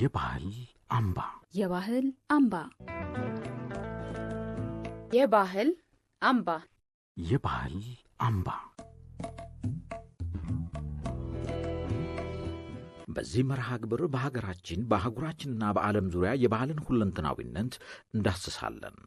የባህል አምባ የባህል አምባ የባህል አምባ የባህል አምባ በዚህ መርሃ ግብር በሀገራችን በአህጉራችንና በዓለም ዙሪያ የባህልን ሁለንተናዊነት እንዳስሳለን።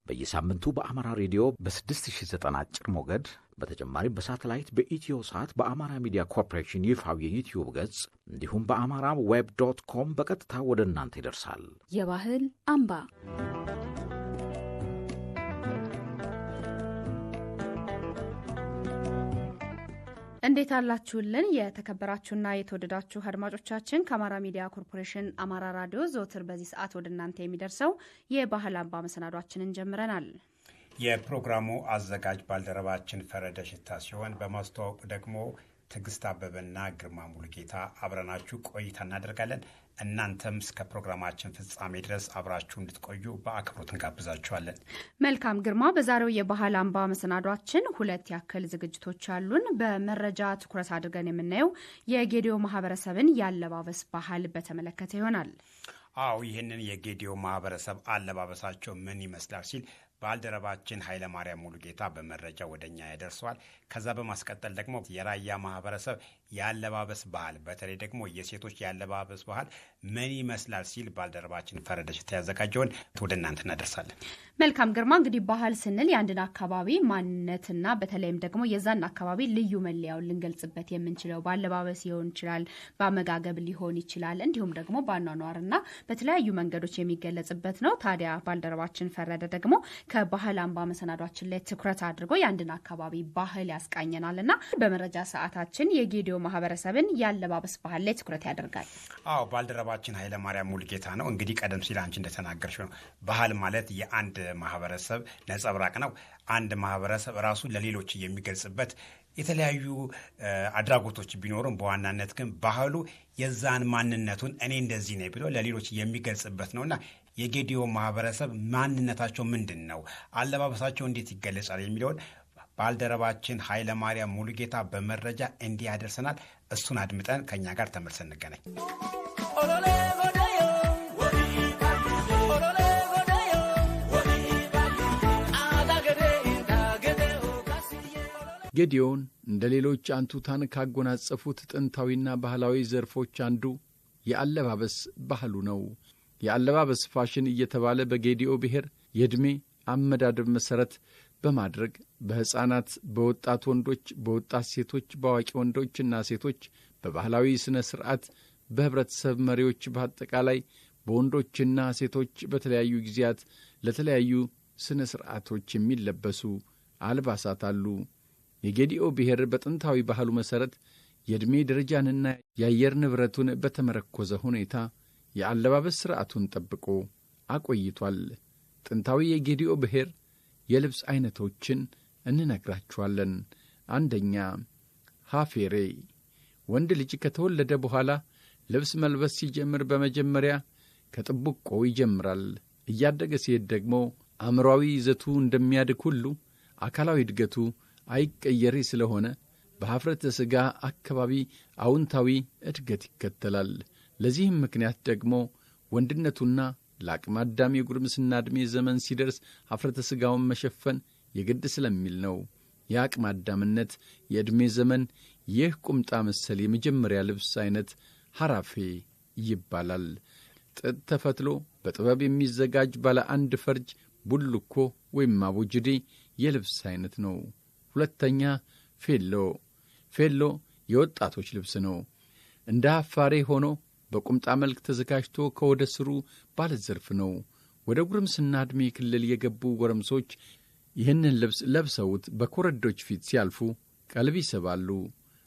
በየሳምንቱ በአማራ ሬዲዮ በ6090 አጭር ሞገድ በተጨማሪም በሳተላይት በኢትዮሳት በአማራ ሚዲያ ኮርፖሬሽን ይፋዊ የዩቲዩብ ገጽ እንዲሁም በአማራweb.com በቀጥታ ወደ እናንተ ይደርሳል። የባህል አምባ እንዴት አላችሁልን? የተከበራችሁና የተወደዳችሁ አድማጮቻችን ከአማራ ሚዲያ ኮርፖሬሽን አማራ ራዲዮ ዘወትር በዚህ ሰዓት ወደ እናንተ የሚደርሰው የባህል አምባ መሰናዷችንን ጀምረናል። የፕሮግራሙ አዘጋጅ ባልደረባችን ፈረደ ሽታ ሲሆን በማስተዋወቁ ደግሞ ትዕግስት አበበና ግርማ ሙሉጌታ አብረናችሁ ቆይታ እናደርጋለን። እናንተም እስከ ፕሮግራማችን ፍጻሜ ድረስ አብራችሁ እንድትቆዩ በአክብሮት እንጋብዛችኋለን። መልካም ግርማ፣ በዛሬው የባህል አምባ መሰናዷችን ሁለት ያክል ዝግጅቶች አሉን። በመረጃ ትኩረት አድርገን የምናየው የጌዲዮ ማህበረሰብን የአለባበስ ባህል በተመለከተ ይሆናል። አዎ፣ ይህንን የጌዲዮ ማህበረሰብ አለባበሳቸው ምን ይመስላል ሲል ባልደረባችን ኃይለማርያም ሙሉጌታ በመረጃ ወደኛ ያደርሰዋል። ከዛ በማስቀጠል ደግሞ የራያ ማህበረሰብ የአለባበስ ባህል በተለይ ደግሞ የሴቶች የአለባበስ ባህል ምን ይመስላል ሲል ባልደረባችን ፈረደሽ ያዘጋጀውን ወደ እናንተ እናደርሳለን። መልካም ግርማ፣ እንግዲህ ባህል ስንል የአንድን አካባቢ ማንነትና በተለይም ደግሞ የዛን አካባቢ ልዩ መለያውን ልንገልጽበት የምንችለው በአለባበስ ሊሆን ይችላል፣ በአመጋገብ ሊሆን ይችላል፣ እንዲሁም ደግሞ በአኗኗርና በተለያዩ መንገዶች የሚገለጽበት ነው። ታዲያ ባልደረባችን ፈረደ ደግሞ ከባህል አምባ መሰናዷችን ላይ ትኩረት አድርጎ የአንድን አካባቢ ባህል ያስቃኘናልና በመረጃ ሰዓታችን የጌዲዮ ማህበረሰብን የአለባበስ ባህል ላይ ትኩረት ያደርጋል። አዎ፣ ባልደረባችን ኃይለማርያም ሙሉጌታ ነው። እንግዲህ ቀደም ሲል አንቺ እንደተናገርሽ ነው ባህል ማለት የአንድ ማህበረሰብ ነጸብራቅ ነው። አንድ ማህበረሰብ ራሱ ለሌሎች የሚገልጽበት የተለያዩ አድራጎቶች ቢኖሩም በዋናነት ግን ባህሉ የዛን ማንነቱን እኔ እንደዚህ ነኝ ብሎ ለሌሎች የሚገልጽበት ነውና የጌዲዮ ማህበረሰብ ማንነታቸው ምንድን ነው፣ አለባበሳቸው እንዴት ይገለጻል የሚለውን ባልደረባችን ኃይለማርያም ሙሉጌታ በመረጃ እንዲህ ያደርሰናል። እሱን አድምጠን ከኛ ጋር ተመልሰን እንገናኝ። ጌዲዮን እንደ ሌሎች አንቱታን ካጎናጸፉት ጥንታዊና ባህላዊ ዘርፎች አንዱ የአለባበስ ባህሉ ነው። የአለባበስ ፋሽን እየተባለ በጌዲዮ ብሔር የዕድሜ አመዳደብ መሠረት በማድረግ በሕፃናት፣ በወጣት ወንዶች፣ በወጣት ሴቶች፣ በአዋቂ ወንዶችና ሴቶች፣ በባህላዊ ሥነ ሥርዓት፣ በኅብረተሰብ መሪዎች፣ በአጠቃላይ በወንዶችና ሴቶች በተለያዩ ጊዜያት ለተለያዩ ሥነ ሥርዓቶች የሚለበሱ አልባሳት አሉ። የጌዲኦ ብሔር በጥንታዊ ባህሉ መሠረት የዕድሜ ደረጃንና የአየር ንብረቱን በተመረኰዘ ሁኔታ የአለባበስ ሥርዓቱን ጠብቆ አቆይቷል። ጥንታዊ የጌዲኦ ብሔር የልብስ ዐይነቶችን እንነግራችኋለን። አንደኛ፣ ሃፌሬ። ወንድ ልጅ ከተወለደ በኋላ ልብስ መልበስ ሲጀምር በመጀመሪያ ከጥብቆ ይጀምራል። እያደገ ሲሄድ ደግሞ አእምሮአዊ ይዘቱ እንደሚያድግ ሁሉ አካላዊ እድገቱ አይቀየሬ ስለሆነ በኀፍረተ ሥጋ አካባቢ አዎንታዊ እድገት ይከተላል። ለዚህም ምክንያት ደግሞ ወንድነቱና ለአቅመ አዳም የጉርምስና ዕድሜ ዘመን ሲደርስ ኀፍረተ ሥጋውን መሸፈን የግድ ስለሚል ነው። የአቅመ አዳምነት የዕድሜ ዘመን ይህ ቁምጣ መሰል የመጀመሪያ ልብስ ዐይነት ሐራፌ ይባላል። ጥጥ ተፈትሎ በጥበብ የሚዘጋጅ ባለ አንድ ፈርጅ ቡልኮ ወይም አቦጅዴ የልብስ ዐይነት ነው። ሁለተኛ፣ ፌሎ። ፌሎ የወጣቶች ልብስ ነው። እንደ አፋሬ ሆኖ በቁምጣ መልክ ተዘጋጅቶ ከወደ ስሩ ባለ ዘርፍ ነው። ወደ ጉርምስና ዕድሜ ክልል የገቡ ጎረምሶች ይህንን ልብስ ለብሰውት በኮረዶች ፊት ሲያልፉ ቀልብ ይስባሉ።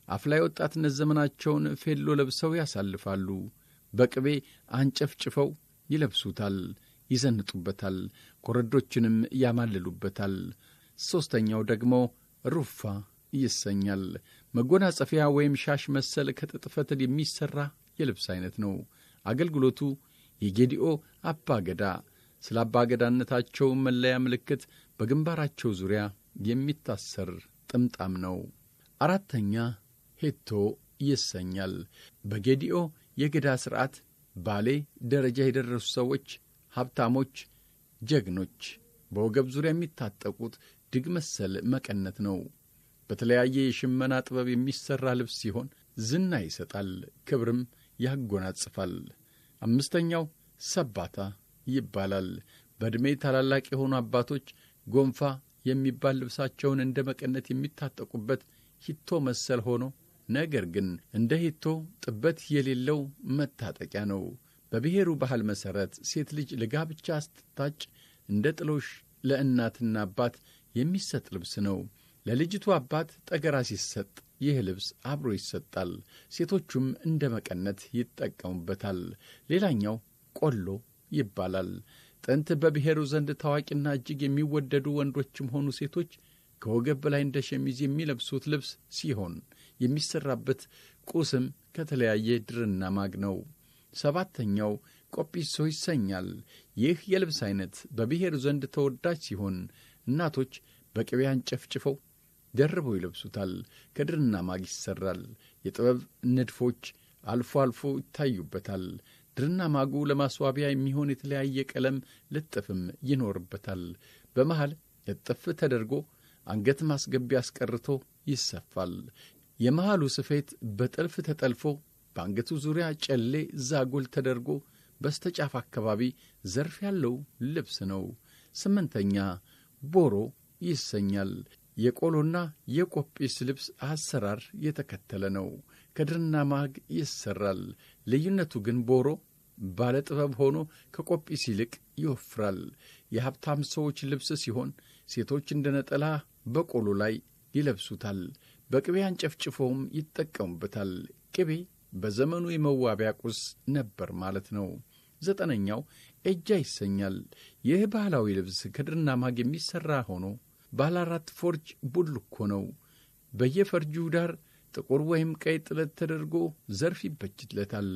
አፍላ የወጣትነት ዘመናቸውን ፌሎ ለብሰው ያሳልፋሉ። በቅቤ አንጨፍጭፈው ይለብሱታል፣ ይዘንጡበታል፣ ኮረዶችንም ያማልሉበታል። ሦስተኛው ደግሞ ሩፋ ይሰኛል። መጎናጸፊያ ወይም ሻሽ መሰል ከጥጥ ፈትል የሚሠራ የልብስ ዐይነት ነው። አገልግሎቱ የጌዲኦ አባገዳ ስለ አባገዳነታቸው መለያ ምልክት በግንባራቸው ዙሪያ የሚታሰር ጥምጣም ነው። አራተኛ፣ ሄቶ ይሰኛል። በጌዲኦ የገዳ ሥርዓት ባሌ ደረጃ የደረሱ ሰዎች፣ ሀብታሞች፣ ጀግኖች በወገብ ዙሪያ የሚታጠቁት ድግ መሰል መቀነት ነው። በተለያየ የሽመና ጥበብ የሚሠራ ልብስ ሲሆን ዝና ይሰጣል፣ ክብርም ያጎናጽፋል። 5ኛው ሰባታ ይባላል። በዕድሜ ታላላቅ የሆኑ አባቶች ጎንፋ የሚባል ልብሳቸውን እንደ መቀነት የሚታጠቁበት ሂቶ መሰል ሆኖ ነገር ግን እንደ ሂቶ ጥበት የሌለው መታጠቂያ ነው። በብሔሩ ባህል መሠረት ሴት ልጅ ለጋብቻ ስትታጭ እንደ ጥሎሽ ለእናትና አባት የሚሰጥ ልብስ ነው። ለልጅቱ አባት ጠገራ ሲሰጥ ይህ ልብስ አብሮ ይሰጣል። ሴቶቹም እንደ መቀነት ይጠቀሙበታል። ሌላኛው ቆሎ ይባላል። ጥንት በብሔሩ ዘንድ ታዋቂና እጅግ የሚወደዱ ወንዶችም ሆኑ ሴቶች ከወገብ በላይ እንደ ሸሚዝ የሚለብሱት ልብስ ሲሆን የሚሠራበት ቁስም ከተለያየ ድርና ማግ ነው። 7ኛው ቆጲሶ ይሰኛል። ይህ የልብስ ዐይነት በብሔሩ ዘንድ ተወዳጅ ሲሆን እናቶች በቅቤ አንጨፍጭፈው ደርበው ይለብሱታል። ከድርና ማግ ይሠራል። የጥበብ ንድፎች አልፎ አልፎ ይታዩበታል። ድርና ማጉ ለማስዋቢያ የሚሆን የተለያየ ቀለም ልጥፍም ይኖርበታል። በመሃል እጥፍ ተደርጎ አንገት ማስገቢያ አስቀርቶ ይሰፋል። የመሃሉ ስፌት በጥልፍ ተጠልፎ በአንገቱ ዙሪያ ጨሌ ዛጎል ተደርጎ በስተጫፍ አካባቢ ዘርፍ ያለው ልብስ ነው። 8ኛ ቦሮ ይሰኛል። የቆሎና የቆጲስ ልብስ አሰራር የተከተለ ነው። ከድርና ማግ ይሠራል። ልዩነቱ ግን ቦሮ ባለ ጥበብ ሆኖ ከቆጲስ ይልቅ ይወፍራል። የሀብታም ሰዎች ልብስ ሲሆን ሴቶች እንደ ነጠላ በቆሎ ላይ ይለብሱታል። በቅቤ አንጨፍጭፈውም ይጠቀሙበታል። ቅቤ በዘመኑ የመዋቢያ ቁስ ነበር ማለት ነው። 9ኛው እጃ ይሰኛል። ይህ ባህላዊ ልብስ ከድርና ማግ የሚሠራ ሆኖ ባለ 4 ፎርጅ ቡልኮ ነው። በየፈርጁ ዳር ጥቁር ወይም ቀይ ጥለት ተደርጎ ዘርፍ ይበጅለታል።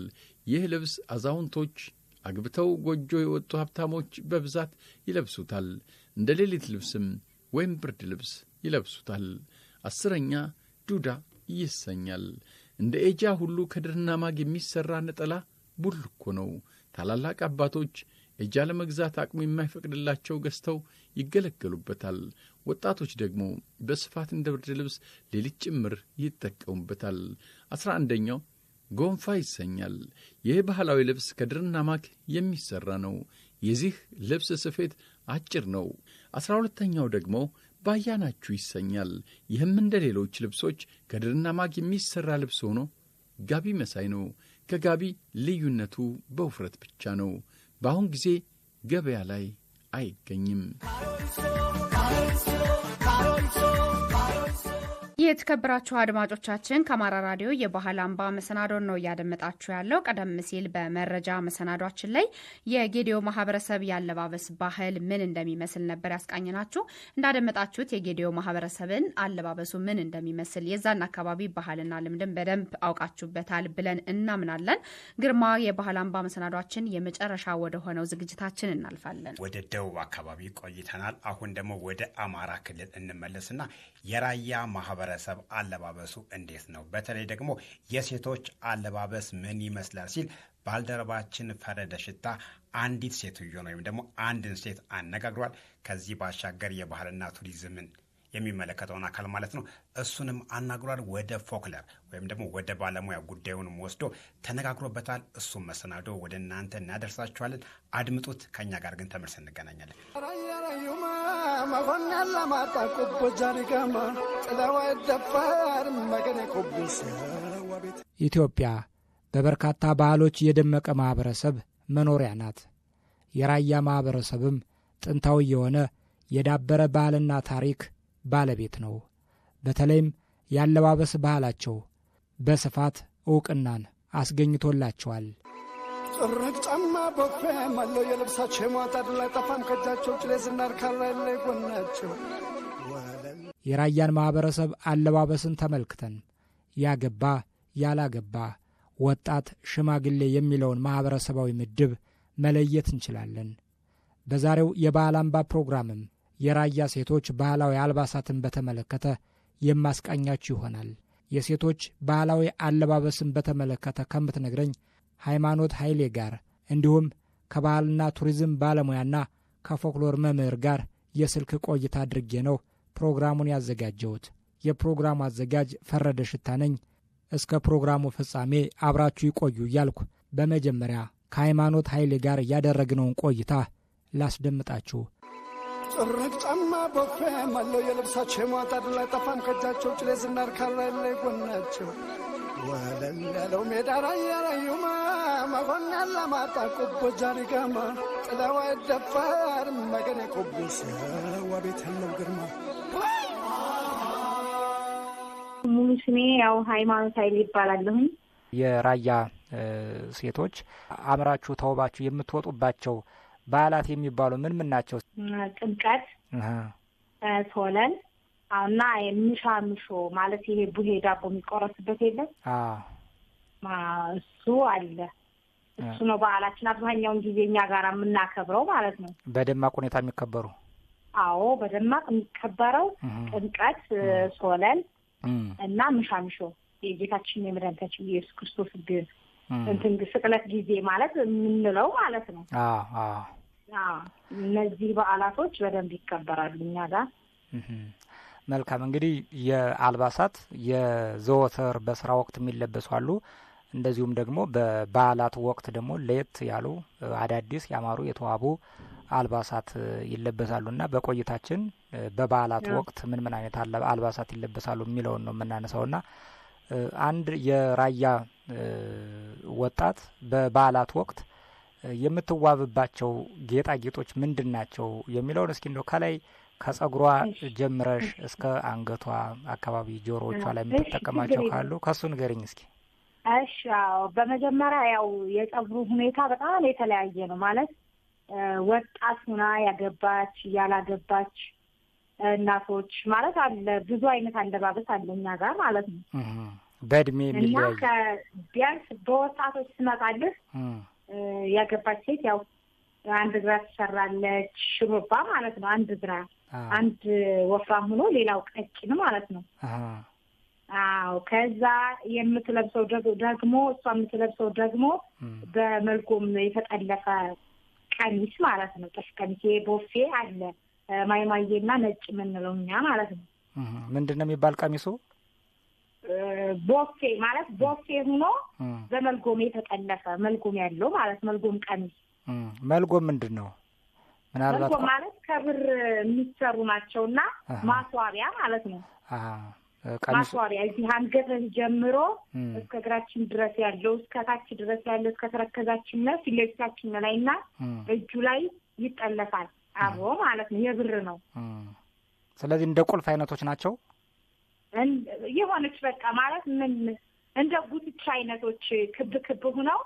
ይህ ልብስ አዛውንቶች፣ አግብተው ጎጆ የወጡ ሀብታሞች በብዛት ይለብሱታል። እንደ ሌሊት ልብስም ወይም ብርድ ልብስ ይለብሱታል። 10ኛ ዱዳ ይሰኛል። እንደ ኤጃ ሁሉ ከድርና ማግ የሚሠራ ነጠላ ቡልኮ ነው። ታላላቅ አባቶች ኤጃ ለመግዛት አቅሙ የማይፈቅድላቸው ገዝተው ይገለገሉበታል። ወጣቶች ደግሞ በስፋት እንደ ብርድ ልብስ ሌሊት ጭምር ይጠቀሙበታል። 11ኛው ጎንፋ ይሰኛል። ይህ ባህላዊ ልብስ ከድርና ማግ የሚሠራ ነው። የዚህ ልብስ ስፌት አጭር ነው። 12ኛው ደግሞ ባያናችሁ ይሰኛል። ይህም እንደ ሌሎች ልብሶች ከድርና ማግ የሚሠራ ልብስ ሆኖ ጋቢ መሳይ ነው። ከጋቢ ልዩነቱ በውፍረት ብቻ ነው። በአሁን ጊዜ ገበያ ላይ አይገኝም። የተከበራችሁ አድማጮቻችን ከአማራ ራዲዮ የባህል አምባ መሰናዶን ነው እያደመጣችሁ ያለው። ቀደም ሲል በመረጃ መሰናዷችን ላይ የጌዲዮ ማህበረሰብ ያለባበስ ባህል ምን እንደሚመስል ነበር ያስቃኘናችሁ። እንዳደመጣችሁት የጌዲዮ ማህበረሰብን አለባበሱ ምን እንደሚመስል የዛን አካባቢ ባህልና ልምድን በደንብ አውቃችሁበታል ብለን እናምናለን። ግርማ፣ የባህል አምባ መሰናዷችን የመጨረሻ ወደ ሆነው ዝግጅታችን እናልፋለን። ወደ ደቡብ አካባቢ ቆይተናል። አሁን ደግሞ ወደ አማራ ክልል እንመለስና የራያ ማህበረሰብ አለባበሱ እንዴት ነው፣ በተለይ ደግሞ የሴቶች አለባበስ ምን ይመስላል ሲል ባልደረባችን ፈረደ ሽታ አንዲት ሴትዮ ነው ወይም ደግሞ አንድን ሴት አነጋግሯል። ከዚህ ባሻገር የባህልና ቱሪዝምን የሚመለከተውን አካል ማለት ነው እሱንም አናግሯል። ወደ ፎክለር ወይም ደግሞ ወደ ባለሙያ ጉዳዩንም ወስዶ ተነጋግሮበታል። እሱም መሰናዶ ወደ እናንተ እናደርሳችኋለን። አድምጡት። ከኛ ጋር ግን ተመልሰን እንገናኛለን። ኢትዮጵያ በበርካታ ባህሎች የደመቀ ማኅበረሰብ መኖሪያ ናት። የራያ ማኅበረሰብም ጥንታዊ የሆነ የዳበረ ባህልና ታሪክ ባለቤት ነው። በተለይም ያለባበስ ባህላቸው በስፋት ዕውቅናን አስገኝቶላቸዋል። ጥርቅ ጫማ ቦፌ ማለው የልብሳቸው ማጣድ ላይ ጠፋም ከጃቸው ጭሌ ዝናር ካላይ ላይ ጎናቸው። የራያን ማኅበረሰብ አለባበስን ተመልክተን ያገባ ያላገባ፣ ወጣት ሽማግሌ የሚለውን ማኅበረሰባዊ ምድብ መለየት እንችላለን። በዛሬው የባህል አምባ ፕሮግራምም የራያ ሴቶች ባህላዊ አልባሳትን በተመለከተ የማስቃኛችሁ ይሆናል። የሴቶች ባህላዊ አለባበስን በተመለከተ ከምትነግረኝ ሃይማኖት ኃይሌ ጋር እንዲሁም ከባህልና ቱሪዝም ባለሙያና ከፎክሎር መምህር ጋር የስልክ ቆይታ አድርጌ ነው ፕሮግራሙን ያዘጋጀሁት። የፕሮግራሙ አዘጋጅ ፈረደ ሽታ ነኝ። እስከ ፕሮግራሙ ፍጻሜ አብራችሁ ይቆዩ እያልኩ በመጀመሪያ ከሃይማኖት ኃይሌ ጋር ያደረግነውን ቆይታ ላስደምጣችሁ። ጥርቅ ጫማ ቦፌ ማለው የልብሳቸው ማጣድ ለጠፋም ከጃቸው ጭሌ ዝናር ካራለ ጎናቸው ወለል ያለው ሜዳ ራያ ራዩማ መጎኛ ለማጣ ቁቦ ጃሪጋማ ጥላዋ ደፋር መገኔ ቁቡስ ወቤት ያለው ግርማ ሙሉ ስሜ ያው ሃይማኖት ኃይሌ ይባላለሁኝ። የራያ ሴቶች አምራችሁ ተውባችሁ የምትወጡባቸው በዓላት የሚባሉ ምን ምን ናቸው? ጥምቀት፣ ሶለል እና ምሻምሾ ማለት ይሄ ቡሄ ዳቦ የሚቆረስበት የለም? እሱ አለ። እሱ ነው በዓላችን። አብዛኛውን ጊዜ እኛ ጋር የምናከብረው ማለት ነው። በደማቅ ሁኔታ የሚከበሩ? አዎ በደማቅ የሚከበረው ጥምቀት፣ ሶለል እና ምሻምሾ የጌታችን የመድኃኒታችን ኢየሱስ ክርስቶስ እንትን ስቅለት ጊዜ ማለት የምንለው ማለት ነው። እነዚህ በዓላቶች በደንብ ይከበራሉ እኛ ጋር። መልካም። እንግዲህ የአልባሳት የዘወትር በስራ ወቅት የሚለበሱ አሉ። እንደዚሁም ደግሞ በበዓላት ወቅት ደግሞ ለየት ያሉ አዳዲስ ያማሩ የተዋቡ አልባሳት ይለበሳሉና በቆይታችን በበዓላት ወቅት ምን ምን አይነት አልባሳት ይለበሳሉ የሚለውን ነው የምናነሳውና አንድ የራያ ወጣት በበዓላት ወቅት የምትዋብባቸው ጌጣጌጦች ምንድን ናቸው የሚለውን እስኪ እንደው ከላይ ከጸጉሯ ጀምረሽ እስከ አንገቷ አካባቢ ጆሮዎቿ ላይ የምትጠቀማቸው ካሉ ከሱ ንገሪኝ እስኪ። እሺ፣ በመጀመሪያ ያው የጸጉሩ ሁኔታ በጣም የተለያየ ነው። ማለት ወጣት ሆና ያገባች ያላገባች እናቶች ማለት አለ። ብዙ አይነት አለባበስ አለ እኛ ጋር ማለት ነው። በእድሜ የሚለያይ እና ቢያንስ በወጣቶች ትመጣለች ያገባች ሴት ያው አንድ ግራ ትሰራለች፣ ሽሩባ ማለት ነው። አንድ ግራ አንድ ወፍራም ሆኖ ሌላው ቀጭን ማለት ነው። አዎ ከዛ የምትለብሰው ደግሞ እሷ የምትለብሰው ደግሞ በመልኩም የተጠለፈ ቀሚስ ማለት ነው። ጥሽ ቀሚስ ቦፌ አለ ማይማዬና ነጭ የምንለው እኛ ማለት ነው። ምንድን ነው የሚባል ቀሚሱ? ቦፌ ማለት ቦፌ ሆኖ በመልጎም የተጠለፈ መልጎም ያለው ማለት መልጎም ቀሚስ። መልጎም ምንድን ነው? ምናልባት መልጎም ማለት ከብር የሚሰሩ ናቸውና ማስዋቢያ ማለት ነው። ማስዋቢያ እዚህ አንገት ጀምሮ እስከ እግራችን ድረስ ያለው እስከ ታች ድረስ ያለው እስከ ተረከዛችን ነው ፊት ለፊታችን ላይና እጁ ላይ ይጠለፋል አብሮ ማለት ነው። የብር ነው። ስለዚህ እንደ ቁልፍ አይነቶች ናቸው። የሆነች በቃ ማለት ምን እንደ ጉትቻ አይነቶች ክብ ክብ ሆነው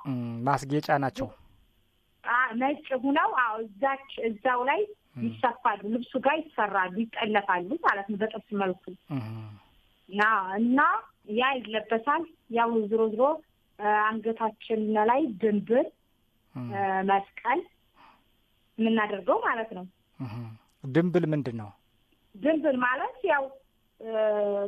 ማስጌጫ ናቸው። ነጭ ሆነው እዛው ላይ ይሰፋሉ፣ ልብሱ ጋር ይሰራሉ፣ ይጠለፋሉ ማለት ነው በጥብስ መልኩ እና ያ ይለበሳል። ያው ዝሮ ዝሮ አንገታችን ላይ ድንብል መስቀል የምናደርገው ማለት ነው። ድንብል ምንድን ነው? ድንብል ማለት ያው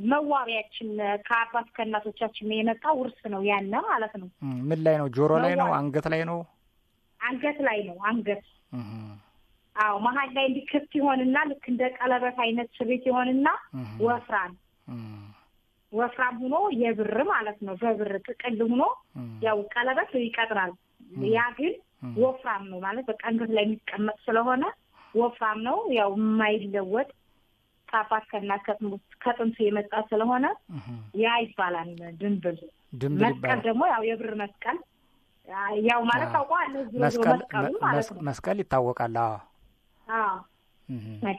መዋቢያችን ከአባት ከእናቶቻችን የመጣ ውርስ ነው ያነ ማለት ነው። ምን ላይ ነው? ጆሮ ላይ ነው? አንገት ላይ ነው? አንገት ላይ ነው። አንገት አዎ መሀል ላይ እንዲክፍት ይሆንና ልክ እንደ ቀለበት አይነት ስሪት ይሆንና ወፍራም ሆኖ የብር ማለት ነው። በብር ጥቅል ሆኖ ያው ቀለበት ይቀጥራል። ያ ግን ወፍራም ነው ማለት በቃ አንገት ላይ የሚቀመጥ ስለሆነ ወፍራም ነው። ያው የማይለወጥ ከአባት ከእናት ከጥንቱ የመጣ ስለሆነ ያ ይባላል ድንብል። መስቀል ደግሞ ያው የብር መስቀል ያው ማለት ታውቀዋለህ። መስቀሉ ማለት ነው። መስቀል ይታወቃል። አዎ።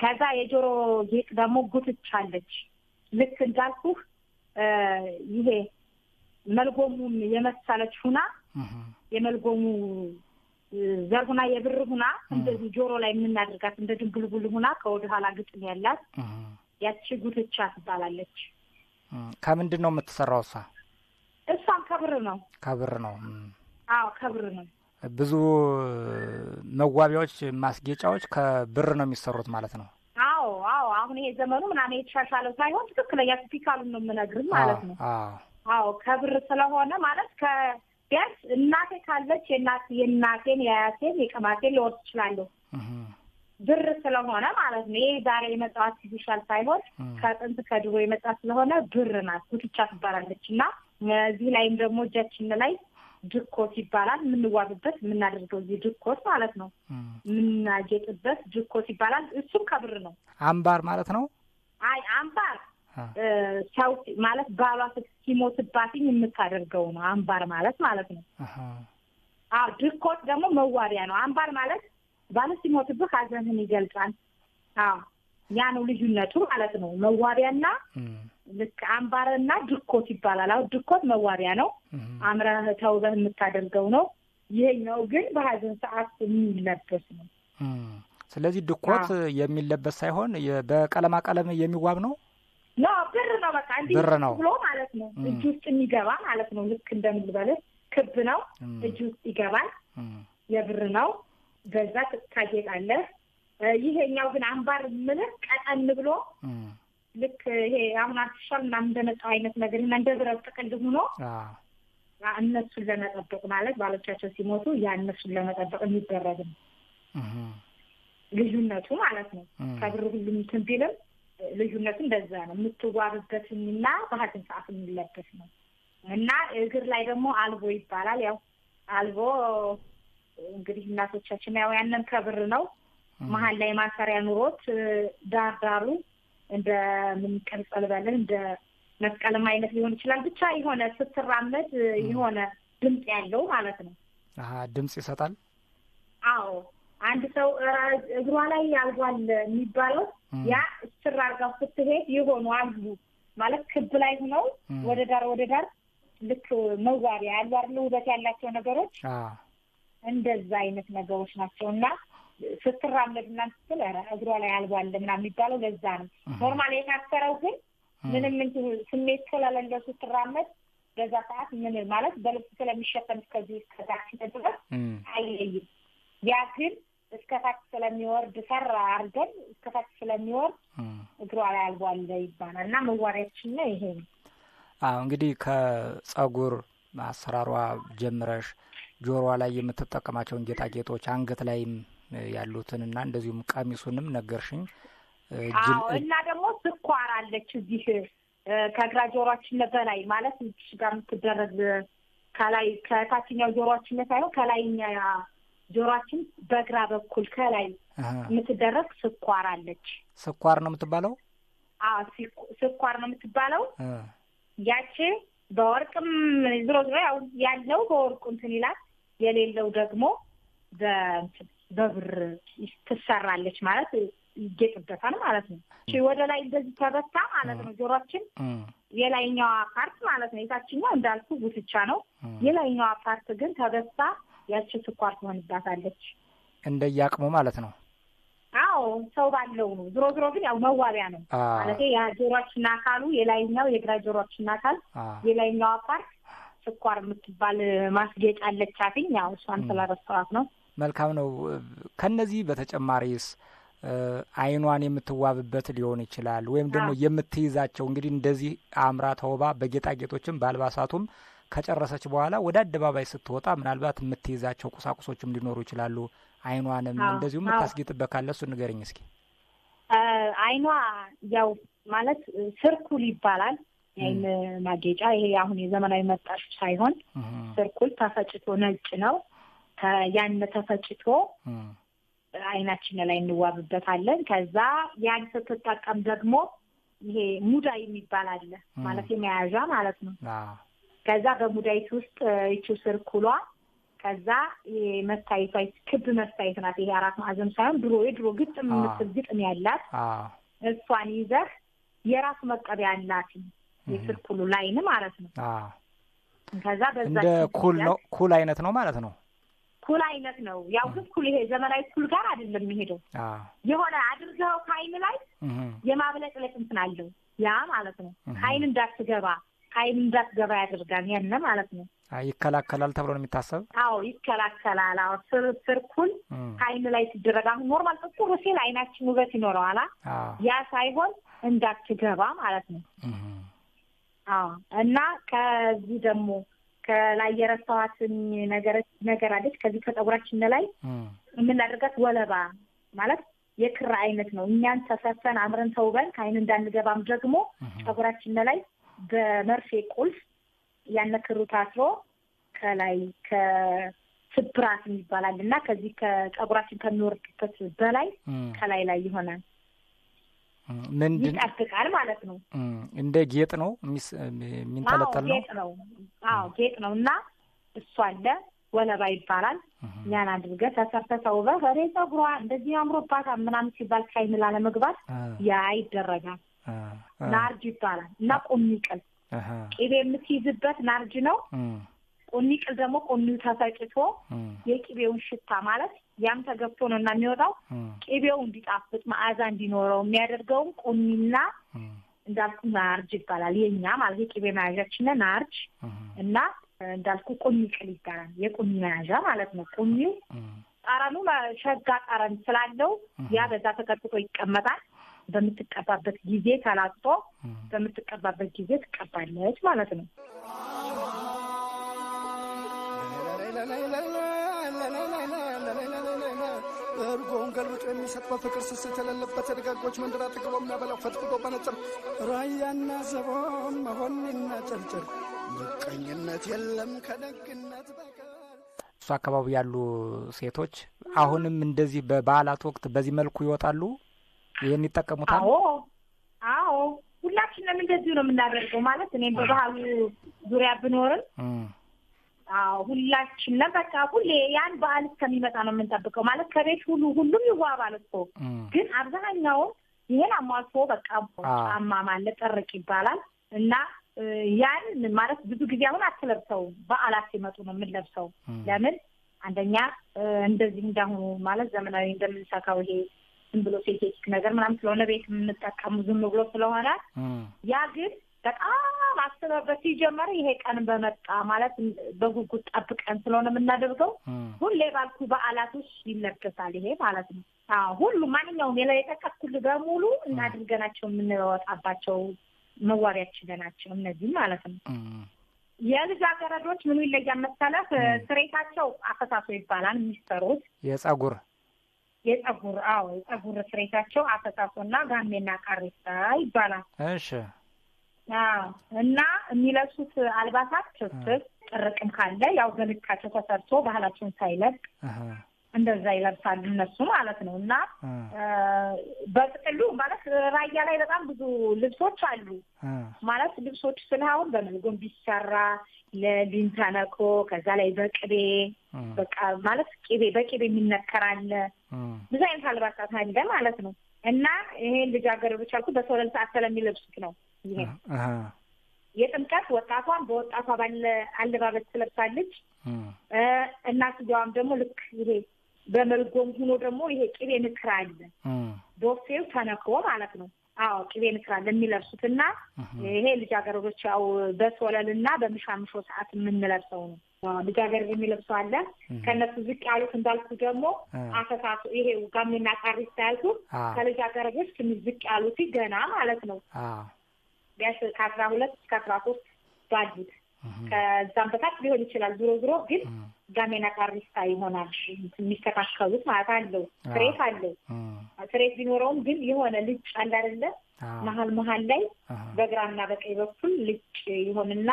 ከዛ የጆሮ ጌጥ ደግሞ ጉትቻ አለች። ልክ እንዳልኩህ ይሄ መልጎሙን የመሰለች ሁና የመልጎሙ ዘር ሁና የብር ሁና እንደዚህ ጆሮ ላይ የምናደርጋት እንደ ድንብልቡል ሁና ከወደ ኋላ ግጥም ያላት ያቺ ጉትቻ ትባላለች። ከምንድን ነው የምትሰራው እሷ? እሷም ከብር ነው። ከብር ነው። አዎ ከብር ነው። ብዙ መዋቢያዎች፣ ማስጌጫዎች ከብር ነው የሚሰሩት ማለት ነው። አዎ አሁን ይሄ ዘመኑ ምናምን የተሻሻለው ሳይሆን ትክክለኛ ቲፒካሉን ነው የምነግርህ ማለት ነው። አዎ ከብር ስለሆነ ማለት ቢያንስ እናቴ ካለች የእናቴን የአያቴን የቅማቴን ልወስድ እችላለሁ። ብር ስለሆነ ማለት ነው። ይሄ ዛሬ የመጣው አርቲፊሻል ሳይሆን ከጥንት ከድሮ የመጣ ስለሆነ ብር ናት። ጉትቻ ትባላለች እና እዚህ ላይም ደግሞ እጃችን ላይ ድኮት ይባላል። የምንዋብበት የምናደርገው እዚህ ድኮት ማለት ነው። የምናጌጥበት ድኮት ይባላል። እሱም ከብር ነው። አምባር ማለት ነው። አይ አምባር ሰው ማለት ባሏ ሲሞትባትኝ የምታደርገው ነው። አምባር ማለት ነው። ድኮት ደግሞ መዋቢያ ነው። አምባር ማለት ባለ ሲሞትብህ ሀዘንህን ይገልጻል። ያ ነው ልዩነቱ ማለት ነው። መዋቢያና ልክ አምባርና ድኮት ይባላል። አሁን ድኮት መዋቢያ ነው፣ አምረህ ተውበህ የምታደርገው ነው። ይሄኛው ግን በሀዘን ሰዓት የሚለበስ ነው። ስለዚህ ድኮት የሚለበስ ሳይሆን በቀለማ ቀለም የሚዋብ ነው። ብር ነው። በቃ እንዲህ ብሎ ማለት ነው። እጅ ውስጥ የሚገባ ማለት ነው። ልክ እንደምልበልህ ክብ ነው፣ እጅ ውስጥ ይገባል። የብር ነው። በዛ ታጌጣለህ። ይሄኛው ግን አምባር ምልክ ቀጠን ብሎ ልክ ይሄ አሁን አርቲፊሻል ምናምን እንደመጣው አይነት ነገር እና እንደ ብረት ጥቅል ሆኖ እነሱን ለመጠበቅ ማለት ባሎቻቸው ሲሞቱ ያ እነሱን ለመጠበቅ የሚደረግ ነው። ልዩነቱ ማለት ነው። ከብር ሁሉም እንትን ቢልም ልዩነቱ እንደዛ ነው። የምትዋብበትና በሀዘን ሰዓት የሚለበስ ነው። እና እግር ላይ ደግሞ አልቦ ይባላል። ያው አልቦ እንግዲህ እናቶቻችን ያው ያንን ከብር ነው። መሀል ላይ ማሰሪያ ኑሮት ዳሩ እንደ ምን ቅርጽ በለን እንደ መስቀልም አይነት ሊሆን ይችላል። ብቻ የሆነ ስትራመድ የሆነ ድምጽ ያለው ማለት ነው። ድምጽ ይሰጣል። አዎ አንድ ሰው እግሯ ላይ ያልጓል የሚባለው ያ ስትራጋው ስትሄድ የሆኑ አሉ ማለት ክብ ላይ ሆነው ወደ ዳር ልክ መዋቢያ ያሉ አይደል ውበት ያላቸው ነገሮች እንደዛ አይነት ነገሮች ናቸውና ስትራመድና ስትል እግሯ ላይ ያልጓል ምናምን የሚባለው ለዛ ነው። ኖርማሊ የታሰረው ግን ምንም ስሜት ስለሌለው ስትራመድ በዛ ሰዓት ምን ማለት በልብስ ስለሚሸፈን እስከዚህ እስከታች ድረስ አይለይም። ያ ግን እስከታች ስለሚወርድ ሰራ አርገን እስከታች ስለሚወርድ እግሯ ላይ ያልጓል ይባላል እና መዋሪያችን ነው ይሄ ነው። እንግዲህ ከጸጉር አሰራሯ ጀምረሽ ጆሮዋ ላይ የምትጠቀማቸውን ጌጣጌጦች አንገት ላይም ያሉትንና እንደዚሁም ቀሚሱንም ነገርሽኝ። እና ደግሞ ስኳር አለች እዚህ ከግራ ጆሮአችን በላይ ማለት እዚህ ጋር የምትደረግ ከላይ ከታችኛው ጆሮአችን ሳይሆን ከላይኛ ጆሮአችን በግራ በኩል ከላይ የምትደረግ ስኳር አለች። ስኳር ነው የምትባለው? ስኳር ነው የምትባለው። ያቺ በወርቅም ዝሮ ያለው በወርቁ እንትን ይላል፣ የሌለው ደግሞ በብር ትሰራለች ማለት ይጌጥበታል ማለት ነው። ወደ ላይ እንደዚህ ተበታ ማለት ነው ጆሮአችን የላይኛው ፓርት ማለት ነው። የታችኛው እንዳልኩ ጉትቻ ነው። የላይኛው ፓርት ግን ተበታ ያቺ ስኳር ትሆንባታለች እንደያቅሙ ማለት ነው። ሰው ባለው ነው። ዝሮ ግን ያው መዋቢያ ነው ማለት ያ ጆሮአችን አካሉ የላይኛው የግራ ጆሮአችን አካል የላይኛው ፓርት ስኳር የምትባል ማስጌጫ አለቻትኝ። ያው እሷን ስለረሳኋት ነው። መልካም ነው። ከነዚህ በተጨማሪስ አይኗን የምትዋብበት ሊሆን ይችላል ወይም ደግሞ የምትይዛቸው እንግዲህ እንደዚህ አምራ ተውባ በጌጣጌጦችም በአልባሳቱም ከጨረሰች በኋላ ወደ አደባባይ ስትወጣ ምናልባት የምትይዛቸው ቁሳቁሶችም ሊኖሩ ይችላሉ። አይኗንም እንደዚሁ የምታስጌጥበት ካለ እሱ ንገረኝ እስኪ። አይኗ ያው ማለት ስርኩል ይባላል። አይን ማጌጫ ይሄ አሁን የዘመናዊ መጣሽ ሳይሆን ስርኩል ተፈጭቶ ነጭ ነው። ያን ተፈጭቶ አይናችን ላይ እንዋብበታለን። ከዛ ያን ስትጠቀም ደግሞ ይሄ ሙዳይ የሚባል አለ ማለት የመያዣ ማለት ነው። ከዛ በሙዳይት ውስጥ ይቺው ስርኩሏ ከዛ የመስታይቷ ክብ መስታይት ናት። ይሄ አራት ማዕዘን ሳይሆን ድሮ ግጥም የምትል ግጥም ያላት እሷን ይዘህ የራሱ መቀበያ አላት የስርኩሉ ላይን ማለት ነው። ከዛ በዛ እንደ ኩል አይነት ነው ማለት ነው። ኩል አይነት ነው። ያው ግን ኩል ይሄ ዘመናዊ ኩል ጋር አይደለም የሚሄደው። የሆነ አድርገው ከአይን ላይ የማብለጥለጥ እንትን አለው ያ ማለት ነው። አይን እንዳትገባ ያደርጋል ያነ ማለት ነው። ይከላከላል ተብሎ ነው የሚታሰብ። ይከላከላል። ስርኩል አይን ላይ ሲደረግ አሁን ኖርማል ጥቁር ሲል አይናችን ውበት ይኖረዋል። ያ ሳይሆን እንዳትገባ ማለት ነው። እና ከዚህ ደግሞ ከላይ የረሳኋትን ነገር አለች። ከዚህ ከፀጉራችን ላይ የምናደርጋት ወለባ ማለት የክር አይነት ነው። እኛን ተሰፈን አምረን ተውበን ከአይን እንዳንገባም ደግሞ ፀጉራችን ላይ በመርፌ ቁልፍ ያነክሩ ታስሮ ከላይ ከስብራት ይባላልና ከዚህ ከፀጉራችን ከሚወርድበት በላይ ከላይ ላይ ይሆናል። ምንድን ይጣፍቃል ማለት ነው። እንደ ጌጥ ነው የሚንጠለጠል ነው። ጌጥ ነው። ጌጥ ነውና እሱ አለ ወለባ ይባላል። ያን አድርገህ ተሰርተህ ተውበህ ወሬ ፀጉሯ እንደዚህ አምሮባታል ምናምን ሲባል ከአይን ላለመግባት ያ ይደረጋል። ናርጅ ይባላል እና ቁሚቅል ቅቤ የምትይዝበት ናርጅ ነው። ቁሚቅል ደግሞ ቁሚው ተፈጭቶ የቅቤውን ሽታ ማለት ያም ተገብቶ ነው እና የሚወጣው ቅቤው እንዲጣፍጥ መዓዛ እንዲኖረው የሚያደርገው ቁሚና እንዳልኩ ናርጅ ይባላል። የኛ ማለት የቅቤ መያዣችን ናርጅ እና እንዳልኩ ቁሚቅል ይባላል። የቁሚ መያዣ ማለት ነው። ቁሚው ጠረኑ ሸጋ ጠረን ስላለው ያ በዛ ተቀጥቶ ይቀመጣል። በምትቀባበት ጊዜ ተላጥቶ በምትቀባበት ጊዜ ትቀባለች ማለት ነው። እርጎውን ገልብጦ የሚሰጥ በፍቅር ስስት የሌለበት የደጋጎች መንደር አጠገቦ የሚያበላው ፈጥፍጦ በነጽር ራያና ዘቦን መሆንና ጨርጨር ምቀኝነት የለም ከደግነት በቀር። እሱ አካባቢ ያሉ ሴቶች አሁንም እንደዚህ በበዓላት ወቅት በዚህ መልኩ ይወጣሉ፣ ይሄን ይጠቀሙታል። አዎ ሁላችንም እንደዚህ ነው የምናደርገው። ማለት እኔም በባህሉ ዙሪያ ብኖርም ሁላችንም በቃ ሁሌ ያን በዓል እስከሚመጣ ነው የምንጠብቀው። ማለት ከቤት ሁሉም ይዋባል እኮ ግን አብዛኛው ይሄን አሟልቶ በቃ ጫማ ማለት ጠርቅ ይባላል እና ያን ማለት ብዙ ጊዜ አሁን አትለብሰው በዓላት ሲመጡ ነው የምንለብሰው። ለምን አንደኛ እንደዚህ እንዳሁኑ ማለት ዘመናዊ እንደምንሰካው ይሄ ዝም ብሎ ሴቴቲክ ነገር ምናምን ስለሆነ ቤት የምንጠቀሙ ዝም ብሎ ስለሆነ ያ ግን በጣም አስበበት ሲጀመር ይሄ ቀን በመጣ ማለት በጉጉት ጠብቀን ስለሆነ የምናደርገው ሁሌ ባልኩ በዓላቶች ይለበሳል ይሄ ማለት ነው። ሁሉ ማንኛውም የጠቀስኩት በሙሉ እናድርገናቸው የምንወጣባቸው መዋቢያችን ናቸው እነዚህ ማለት ነው። የልጃገረዶች ምን ይለያል መሰለህ? ስሬታቸው አፈሳሶ ይባላል የሚሰሩት የጸጉር ስሬታቸው አፈሳሶና ጋሜና ቃሪሳ ይባላል። እሺ እና የሚለብሱት አልባሳት ችፍት ጥርቅም ካለ ያው በልካቸው ተሰርቶ ባህላቸውን ሳይለቅ እንደዛ ይለብሳሉ እነሱ ማለት ነው። እና በጥቅሉ ማለት ራያ ላይ በጣም ብዙ ልብሶች አሉ። ማለት ልብሶች ስለአሁን በመልጎም ቢሰራ ለሊንታነኮ ከዛ ላይ በቅቤ በቃ ማለት በቅቤ የሚነከራል ብዙ አይነት አልባሳት አለ ማለት ነው። እና ይሄ ልጃገረዶች አልኩ በሶለል ሰዓት ስለሚለብሱት ነው። ይሄ የጥምቀት ወጣቷን በወጣቷ ባለ አለባበስ ትለብሳለች። እናትየዋም ደግሞ ልክ ይሄ በመልጎም ሆኖ ደግሞ ይሄ ቅቤ ንክር አለ ዶፌው ተነክሮ ማለት ነው። ቅቤ ንክር አለ የሚለብሱትና ይሄ ልጃገረዶች ያው በሶለልና በምሻምሾ ሰዓት የምንለብሰው ነው። ልጃገረድ የሚለብሰው አለ። ከነሱ ዝቅ ያሉት እንዳልኩ ደግሞ አፈሳሱ ይሄ ጋሜና ቃሪሳ ያልኩ ከልጃገረዶች ትንሽ ዝቅ ያሉት ገና ማለት ነው ቢያንስ ከ12 እስከ 13 ባሉት ከዛም በታች ሊሆን ይችላል። ዞሮ ግን ጋሜና ቃሪሳ ይሆናል የሚስተካከሉት ማለት አለው። ፍሬት አለው። ፍሬት ቢኖረውም ግን የሆነ ልጭ አለ አይደለ? መሀል ላይ በግራና በቀኝ በኩል ልጭ ይሆንና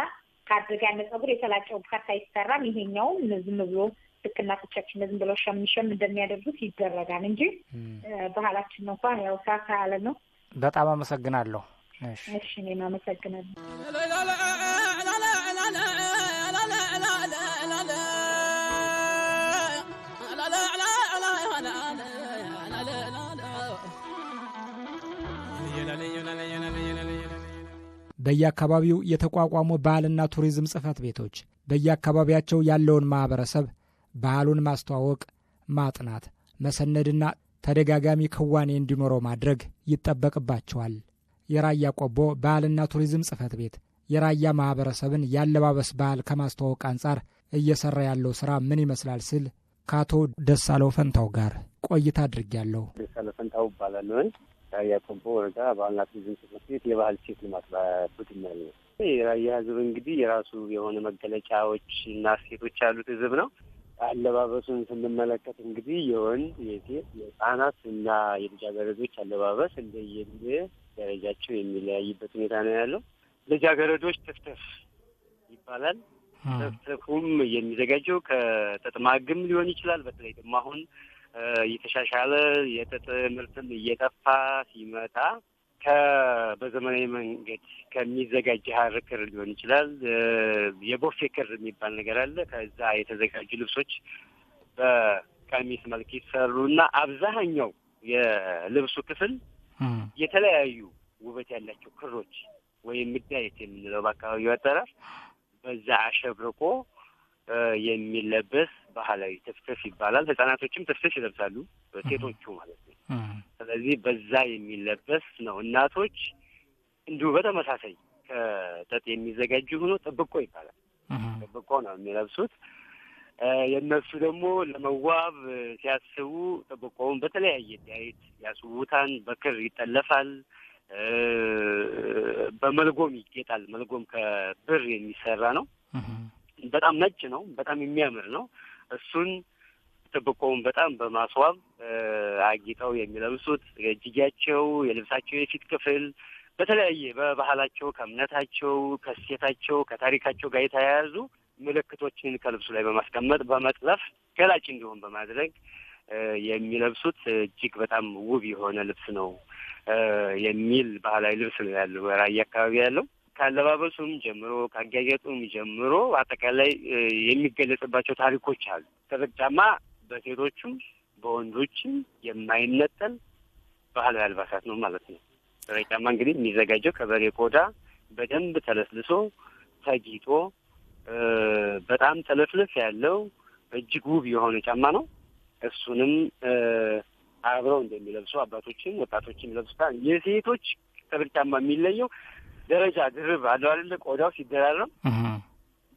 ካድርጋ ፀጉር የተላጨው ካታ ይሰራል። ይሄኛው ዝም ብሎ ልክና ፍቻችን ዝም ብሎ ሸምሸም እንደሚያደርጉት ይደረጋል እንጂ ባህላችን እንኳን ያው ሳካ ያለ ነው። በጣም አመሰግናለሁ። እሺ እኔም አመሰግናለሁ። በየአካባቢው የተቋቋሙ ባህልና ቱሪዝም ጽሕፈት ቤቶች በየአካባቢያቸው ያለውን ማህበረሰብ ባህሉን ማስተዋወቅ፣ ማጥናት፣ መሰነድና ተደጋጋሚ ክዋኔ እንዲኖረው ማድረግ ይጠበቅባቸዋል። የራያ ቆቦ ባህልና ቱሪዝም ጽሕፈት ቤት የራያ ማህበረሰብን ያለባበስ ባህል ከማስተዋወቅ አንጻር እየሰራ ያለው ስራ ምን ይመስላል ስል ከአቶ ደሳለው ፈንታው ጋር ቆይታ አድርጌያለሁ። ደሳለው ፈንታው ይባላል። ራያ ቆቦ ወረዳ ባህልና ቱሪዝም ጽሕፈት ቤት የባህል ቼክ ልማት ቡድን ነው። የራያ ህዝብ እንግዲህ የራሱ የሆነ መገለጫዎች እና እሴቶች ያሉት ህዝብ ነው። አለባበሱን ስንመለከት እንግዲህ የወንድ፣ የሴት፣ የህፃናት እና የልጃገረዶች አለባበስ እንደየዕድሜ ደረጃቸው የሚለያይበት ሁኔታ ነው ያለው። ልጃገረዶች ትፍትፍ ይባላል። ትፍትፉም የሚዘጋጀው ከጥጥ ማግም ሊሆን ይችላል። በተለይ ደግሞ አሁን የተሻሻለ የጥጥ ምርትም እየጠፋ ሲመጣ በዘመናዊ መንገድ ከሚዘጋጅ ሐር ክር ሊሆን ይችላል። የቦፌ ክር የሚባል ነገር አለ። ከዛ የተዘጋጁ ልብሶች በቀሚስ መልክ ይሰሩና አብዛኛው የልብሱ ክፍል የተለያዩ ውበት ያላቸው ክሮች ወይም ምዳየት የምንለው በአካባቢው አጠራር በዛ አሸብርቆ የሚለበስ ባህላዊ ትፍትፍ ይባላል። ህጻናቶችም ትፍትፍ ይለብሳሉ፣ ሴቶቹ ማለት ነው። ስለዚህ በዛ የሚለበስ ነው። እናቶች እንዲሁ በተመሳሳይ ከጥጥ የሚዘጋጁ ሆኖ ጥብቆ ይባላል። ጥብቆ ነው የሚለብሱት። የእነሱ ደግሞ ለመዋብ ሲያስቡ ጥብቆውን በተለያየ ዳይት ያስውታን። በክር ይጠለፋል፣ በመልጎም ይጌጣል። መልጎም ከብር የሚሰራ ነው። በጣም ነጭ ነው። በጣም የሚያምር ነው። እሱን ጥብቆውን በጣም በማስዋብ አጊጠው የሚለብሱት የእጅጌያቸው፣ የልብሳቸው የፊት ክፍል በተለያየ በባህላቸው፣ ከእምነታቸው፣ ከእሴታቸው፣ ከታሪካቸው ጋር የተያያዙ ምልክቶችን ከልብሱ ላይ በማስቀመጥ በመጥለፍ ገላጭ እንዲሆን በማድረግ የሚለብሱት እጅግ በጣም ውብ የሆነ ልብስ ነው የሚል ባህላዊ ልብስ ነው ያለው ራያ አካባቢ ያለው። ካለባበሱም ጀምሮ ካጋጌጡም ጀምሮ አጠቃላይ የሚገለጽባቸው ታሪኮች አሉ። ጥብቅ ጫማ በሴቶቹም በወንዶችም የማይነጠል ባህላዊ አልባሳት ነው ማለት ነው። ጥብቅ ጫማ እንግዲህ የሚዘጋጀው ከበሬ ቆዳ በደንብ ተለስልሶ ተጊጦ በጣም ተለፍለፍ ያለው እጅግ ውብ የሆነ ጫማ ነው። እሱንም አብረው እንደሚለብሱ አባቶችም ወጣቶችም ይለብሱታል። የሴቶች ጥብቅ ጫማ የሚለየው ደረጃ ድርብ አለው አይደለ? ቆዳው ሲደራረብ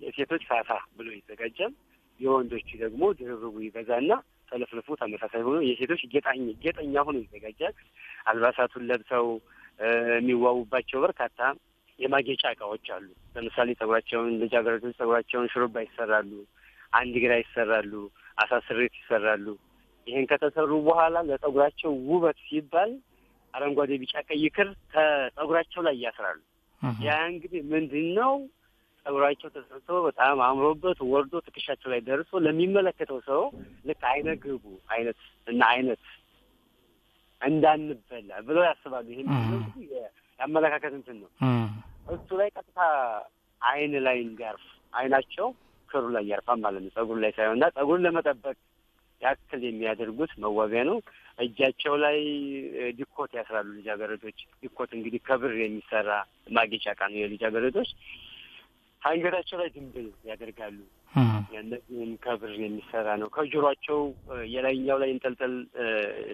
የሴቶች ሳሳ ብሎ ይዘጋጃል። የወንዶች ደግሞ ድርብቡ ይበዛና ተለፍልፉ ተመሳሳይ ሆኖ የሴቶች ጌጠኛ ሆኖ ይዘጋጃል። አልባሳቱን ለብሰው የሚዋቡባቸው በርካታ የማጌጫ እቃዎች አሉ። ለምሳሌ ጸጉራቸውን ልጃገረዶች ጸጉራቸውን ሽሩባ ይሰራሉ፣ አንድ ግራ ይሰራሉ፣ አሳስሬት ይሰራሉ። ይህን ከተሰሩ በኋላ ለጸጉራቸው ውበት ሲባል አረንጓዴ፣ ቢጫ፣ ቀይ ክር ከጸጉራቸው ላይ ያስራሉ። ያ እንግዲህ ምንድን ነው? ጸጉራቸው ተሰርቶ በጣም አምሮበት ወርዶ ትከሻቸው ላይ ደርሶ ለሚመለከተው ሰው ልክ አይነ ግቡ አይነት እና አይነት እንዳንበላ ብለው ያስባሉ። ይሄ እንግዲህ የአመለካከት እንትን ነው። እሱ ላይ ቀጥታ አይን ላይ እንዲያርፍ አይናቸው ክሩ ላይ ያርፋል ማለት ነው፣ ጸጉር ላይ ሳይሆን እና ጸጉርን ለመጠበቅ ያክል የሚያደርጉት መዋቢያ ነው። እጃቸው ላይ ዲኮት ያስራሉ ልጃገረዶች። ዲኮት እንግዲህ ከብር የሚሰራ ማጌጫ ዕቃ ነው የልጃገረዶች። አንገታቸው ላይ ድንብል ያደርጋሉ። እነዚህም ከብር የሚሰራ ነው። ከጆሯቸው የላይኛው ላይ እንጠልጠል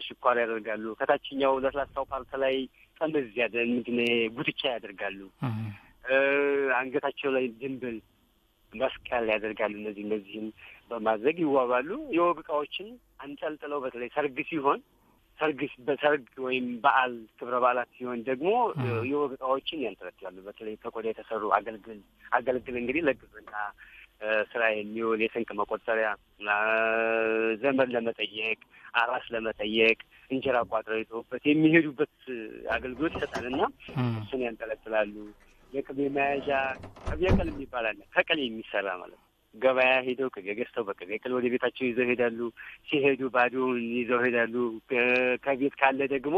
ሽኳር ያደርጋሉ። ከታችኛው ለስላሳው ፓርት ላይ ጠምዝ ጉትቻ ያደርጋሉ። አንገታቸው ላይ ድንብል መስቀል ያደርጋሉ። እነዚህም በማድረግ ይዋባሉ። የወግ ዕቃዎችን አንጠልጥለው በተለይ ሰርግ ሲሆን በሰርግ ወይም በዓል ክብረ በዓላት ሲሆን ደግሞ የወግ ዕቃዎችን ያንጠለጥላሉ። በተለይ ከቆዳ የተሰሩ አገልግል እንግዲህ ለግብርና ስራ የሚውል የስንቅ መቆጠሪያ፣ ዘመድ ለመጠየቅ፣ አራስ ለመጠየቅ፣ እንጀራ ቋጥረው ይዘውበት የሚሄዱበት አገልግሎት ይሰጣልና እሱን ያንጠለጥላሉ። የቅቤ መያዣ ቅቤ ቅል የሚባል አለ። ከቅል የሚሰራ ማለት ነው። ገበያ ሄደው ቅቤ ገዝተው በቅቤ ቅል ወደ ቤታቸው ይዘው ሄዳሉ። ሲሄዱ ባዶውን ይዘው ሄዳሉ። ከቤት ካለ ደግሞ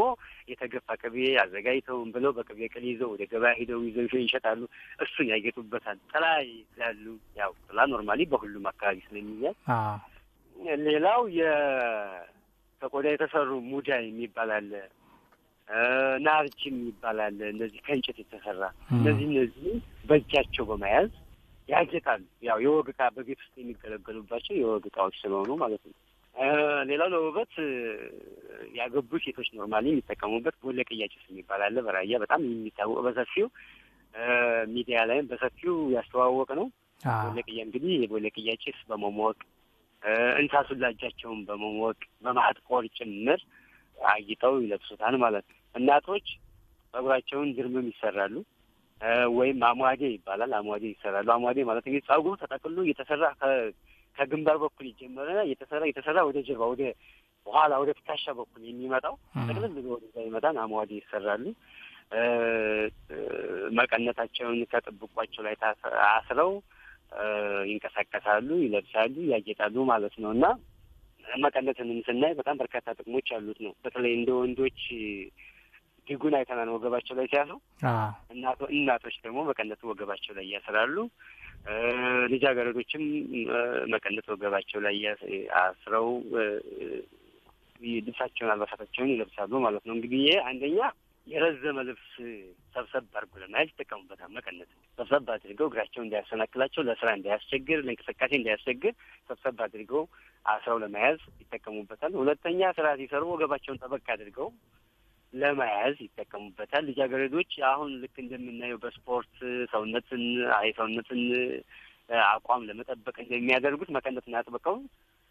የተገፋ ቅቤ አዘጋጅተውም ብለው በቅቤ ቅል ይዘው ወደ ገበያ ሄደው ይዘው ይሸጣሉ። እሱን ያጌጡበታል። ጥላ ይዛሉ። ያው ጥላ ኖርማሊ በሁሉም አካባቢ ስለሚያዝ። ሌላው ከቆዳ የተሰሩ ሙዳይ የሚባል አለ። ናርጅም ይባላል። እነዚህ ከእንጨት የተሰራ እነዚህ በእጃቸው በመያዝ ያጌጣሉ። ያው የወግ ዕቃ በቤት ውስጥ የሚገለገሉባቸው የወግ ዕቃዎች ስለሆኑ ማለት ነው። ሌላው ለውበት ያገቡ ሴቶች ኖርማሊ የሚጠቀሙበት ቦለቅያ ጭስ የሚባል አለ። በራያ በጣም የሚታወቅ በሰፊው ሚዲያ ላይም በሰፊው ያስተዋወቅ ነው። ቦለቅያ እንግዲህ የቦለቅያ ጭስ በመሞቅ እንሳሱን ላጃቸውን በመሞቅ በማጥቆር ጭምር አጊጠው ይለብሱታል ማለት ነው። እናቶች ጸጉራቸውን ድርምም ይሰራሉ። ወይም አሟዴ ይባላል። አሟዴ ይሰራሉ። አሟዴ ማለት እንግዲህ ጸጉሩ ተጠቅሎ እየተሰራ ከግንባር በኩል ይጀመርና እየተሰራ ወደ ጀርባ ወደ ኋላ ወደ ትከሻ በኩል የሚመጣው ጠቅልል ብሎ ወደዛ ይመጣል። አሟዴ ይሰራሉ። መቀነታቸውን ከጥብቋቸው ላይ አስረው ይንቀሳቀሳሉ፣ ይለብሳሉ፣ ያጌጣሉ ማለት ነው። እና መቀነትንም ስናይ በጣም በርካታ ጥቅሞች ያሉት ነው። በተለይ እንደ ወንዶች ዲጉን አይተናል ወገባቸው ላይ ሲያስሩ፣ እናቶች ደግሞ መቀነት ወገባቸው ላይ ያስራሉ። ልጃገረዶችም መቀነት ወገባቸው ላይ አስረው ልብሳቸውን አልባሳታቸውን ይለብሳሉ ማለት ነው። እንግዲህ ይሄ አንደኛ የረዘመ ልብስ ሰብሰብ አድርጎ ለመያዝ ይጠቀሙበታል። መቀነት ሰብሰብ አድርገው እግራቸው እንዳያሰናክላቸው፣ ለስራ እንዳያስቸግር፣ ለእንቅስቃሴ እንዳያስቸግር ሰብሰብ አድርገው አስረው ለመያዝ ይጠቀሙበታል። ሁለተኛ ስራ ሲሰሩ ወገባቸውን ጠበቅ አድርገው ለመያዝ ይጠቀሙበታል። ልጃገረዶች አሁን ልክ እንደምናየው በስፖርት ሰውነትን አቋም ለመጠበቅ እንደሚያደርጉት መቀነትን አጥብቀው